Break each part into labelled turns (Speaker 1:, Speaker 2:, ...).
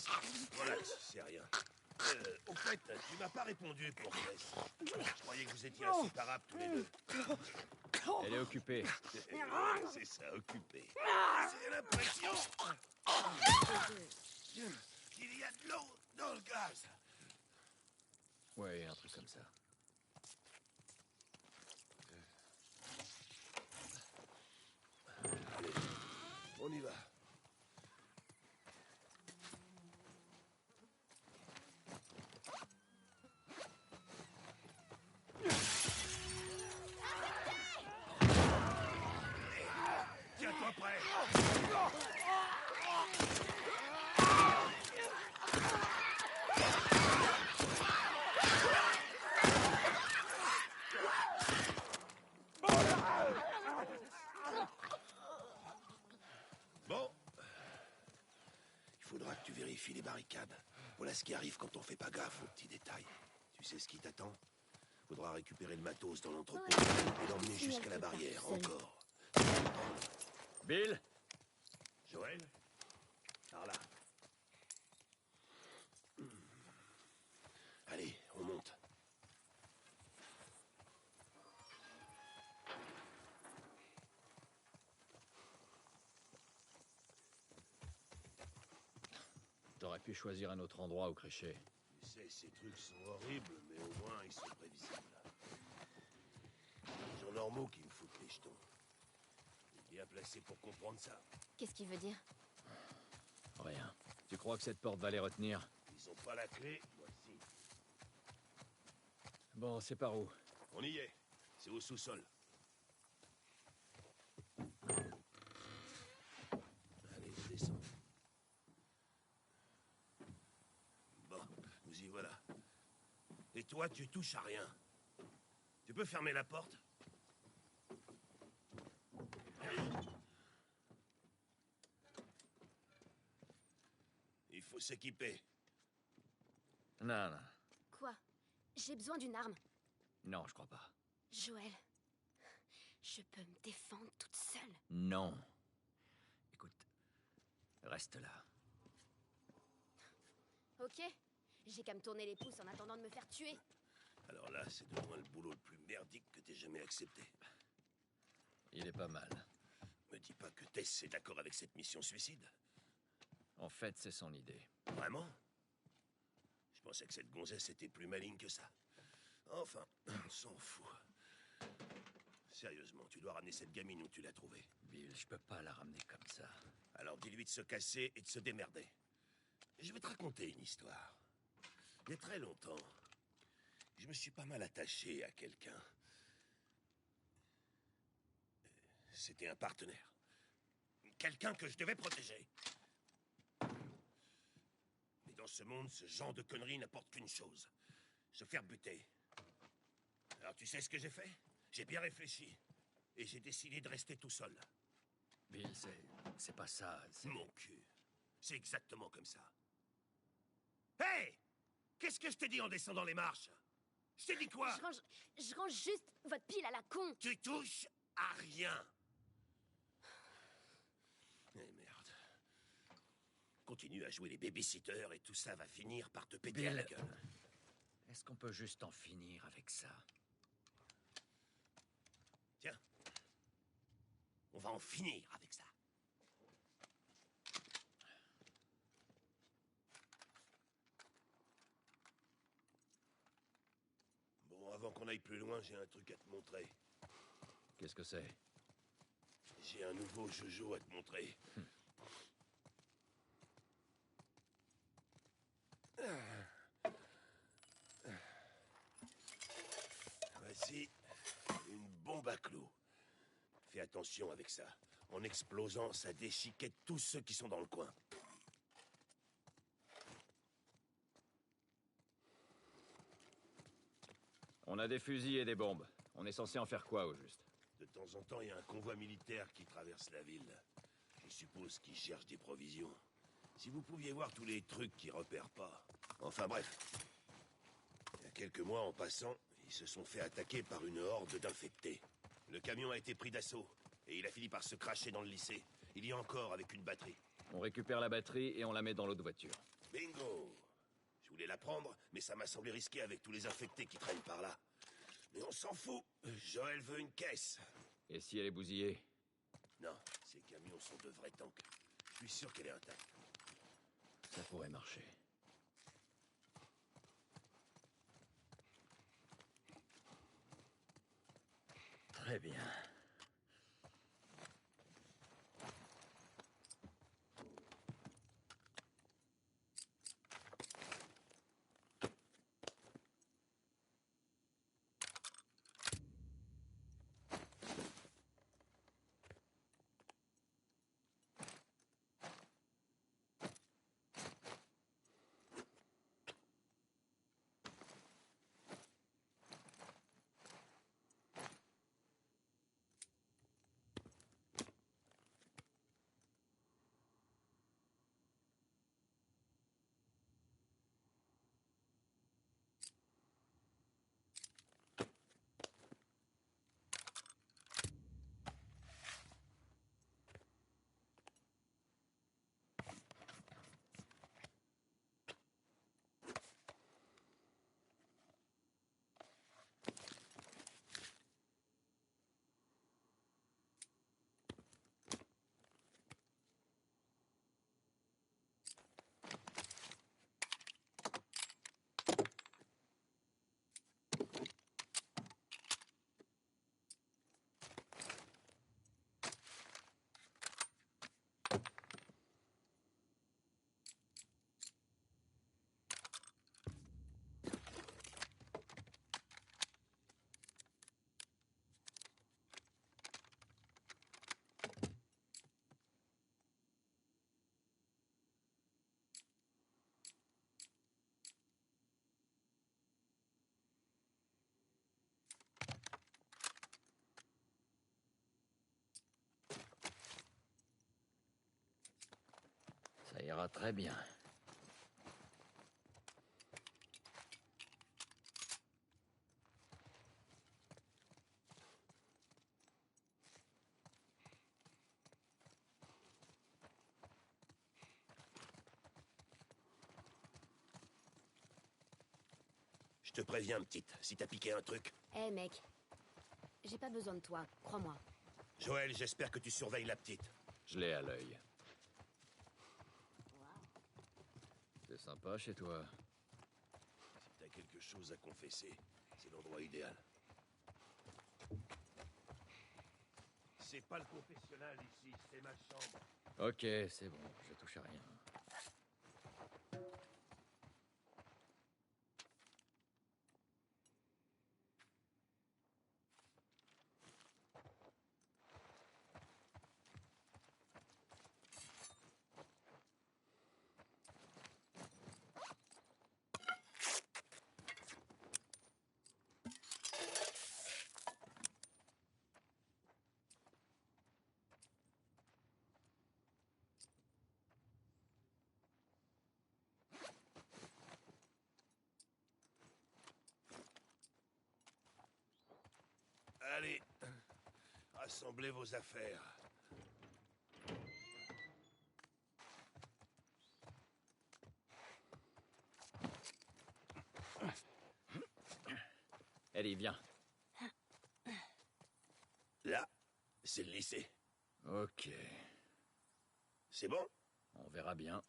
Speaker 1: ça. Relax, c'est rien. Au fait, tu m'as pas répondu pour Tess. Je croyais que vous étiez inséparables tous les deux.
Speaker 2: Elle est occupée.
Speaker 1: C'est ça, occupé. J'ai l'impression qu'il y a de l'eau dans le gaz.
Speaker 2: Ouais, un truc comme ça.
Speaker 1: Allez, on y va. Tiens-toi prêt. Bon. Il faudra que tu vérifies les barricades. Voilà ce qui arrive quand on fait pas gaffe aux petits détails. Tu sais ce qui t'attend? Faudra récupérer le matos dans l'entrepôt et l'emmener jusqu'à la barrière, encore.
Speaker 2: Bill?
Speaker 1: Joël? Par là. Allez, on monte.
Speaker 2: J'aurais pu choisir un autre endroit où crécher.
Speaker 1: Tu sais, ces trucs sont horribles, mais au moins ils sont prévisibles. Les gens normaux qui me foutent les jetons. Il est bien placé pour comprendre ça.
Speaker 3: Qu'est-ce qu'il veut dire?
Speaker 2: Rien. Tu crois que cette porte va les retenir?
Speaker 1: Ils ont pas la clé, voici.
Speaker 2: Bon, c'est par où?
Speaker 1: On y est. C'est au sous-sol. Allez, on descend. Bon, nous y voilà. Et toi, tu touches à rien. Tu peux fermer la porte? Il faut s'équiper.
Speaker 2: Non, non.
Speaker 3: Quoi? J'ai besoin d'une arme.
Speaker 2: Non, je crois pas.
Speaker 3: Joël, je peux me défendre toute seule.
Speaker 2: Non. Écoute, reste là.
Speaker 3: Ok? J'ai qu'à me tourner les pouces en attendant de me faire tuer.
Speaker 1: Alors là, c'est de loin le boulot le plus merdique que t'aies jamais accepté.
Speaker 2: Il est pas mal.
Speaker 1: Me dis pas que Tess est d'accord avec cette mission suicide.
Speaker 2: En fait, c'est son idée.
Speaker 1: Vraiment? Je pensais que cette gonzesse était plus maligne que ça. Enfin, on s'en fout. Sérieusement, tu dois ramener cette gamine où tu l'as trouvée.
Speaker 2: Bill, je peux pas la ramener comme ça.
Speaker 1: Alors dis-lui de se casser et de se démerder. Je vais te raconter une histoire. Il y a très longtemps, je me suis pas mal attaché à quelqu'un. C'était un partenaire. Quelqu'un que je devais protéger. Mais dans ce monde, ce genre de conneries n'apporte qu'une chose. Se faire buter. Alors tu sais ce que j'ai fait? J'ai bien réfléchi. Et j'ai décidé de rester tout seul.
Speaker 2: Bill, c'est pas ça.
Speaker 1: Mon cul. C'est exactement comme ça. Hé! Qu'est-ce que je t'ai dit en descendant les marches? Je t'ai dit quoi?
Speaker 3: Je range juste votre pile à la con.
Speaker 1: Tu touches à rien. Eh merde. Continue à jouer les babysitters et tout ça va finir par te péter à la gueule.
Speaker 2: Est-ce qu'on peut juste en finir avec ça?
Speaker 1: Tiens. On va en finir avec ça. Bon, avant qu'on aille plus loin, j'ai un truc à te montrer.
Speaker 2: Qu'est-ce que c'est?
Speaker 1: J'ai un nouveau Jojo à te montrer. Voici une bombe à clous. Fais attention avec ça. En explosant, ça déchiquette tous ceux qui sont dans le coin.
Speaker 2: On a des fusils et des bombes. On est censé en faire quoi, au juste?
Speaker 1: De temps en temps, il y a un convoi militaire qui traverse la ville. Je suppose qu'ils cherchent des provisions. Si vous pouviez voir tous les trucs qu'ils repèrent pas. Enfin bref. Il y a quelques mois, en passant, ils se sont fait attaquer par une horde d'infectés. Le camion a été pris d'assaut. Et il a fini par se cracher dans le lycée. Il y a encore avec une batterie.
Speaker 2: On récupère la batterie et on la met dans l'autre voiture.
Speaker 1: Bingo! Je voulais la prendre, mais ça m'a semblé risqué avec tous les infectés qui traînent par là. Mais on s'en fout. Joël veut une caisse.
Speaker 2: Et si elle est bousillée?
Speaker 1: Non, ces camions sont de vrais tanks. Je suis sûr qu'elle est intacte.
Speaker 2: Ça pourrait marcher. Très bien. Ça ira très bien.
Speaker 1: Je te préviens, petite, si t'as piqué un truc.
Speaker 3: Hé, mec. J'ai pas besoin de toi, crois-moi.
Speaker 1: Joël, j'espère que tu surveilles la petite.
Speaker 2: Je l'ai à l'œil. C'est sympa chez toi.
Speaker 1: Si t'as quelque chose à confesser, c'est l'endroit idéal. C'est pas le confessionnal ici, c'est ma chambre.
Speaker 2: Ok, c'est bon, je touche à rien.
Speaker 1: Allez, rassemblez vos affaires.
Speaker 2: Ellie, viens.
Speaker 1: Là, c'est le lycée.
Speaker 2: Ok,
Speaker 1: C'est bon?
Speaker 2: on verra bien.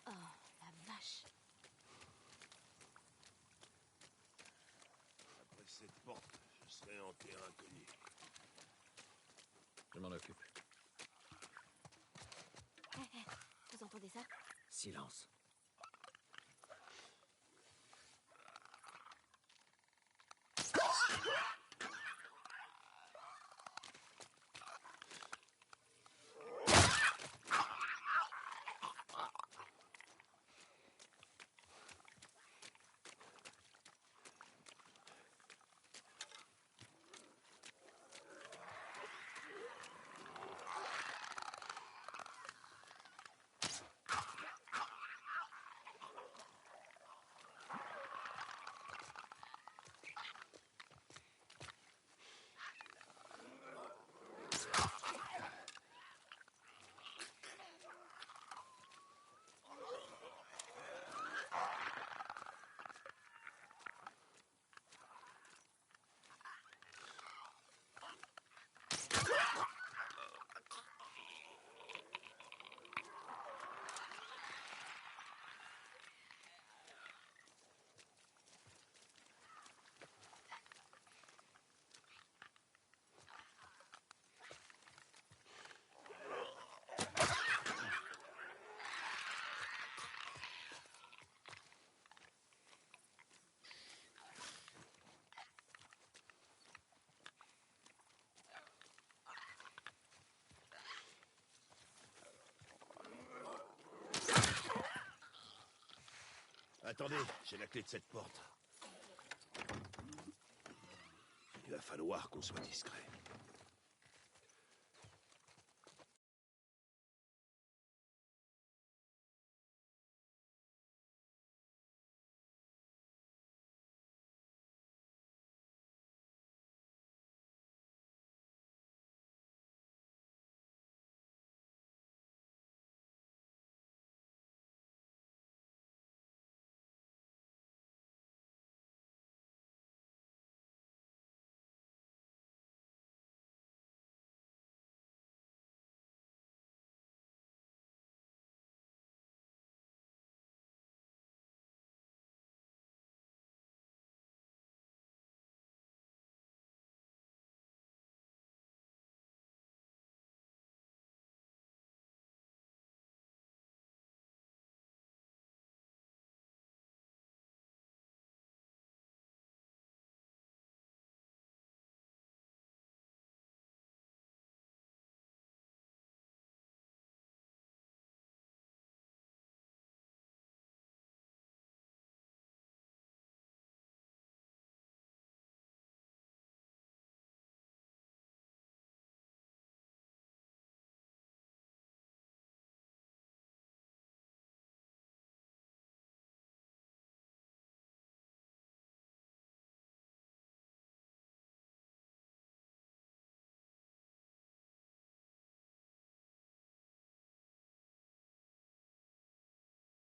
Speaker 3: Oh, la vache.
Speaker 1: Après cette porte, je serai en terrain inconnu.
Speaker 2: Je m'en occupe.
Speaker 3: Hé, hé, vous entendez ça?
Speaker 2: Silence.
Speaker 1: Attendez, j'ai la clé de cette porte. Il va falloir qu'on soit discret.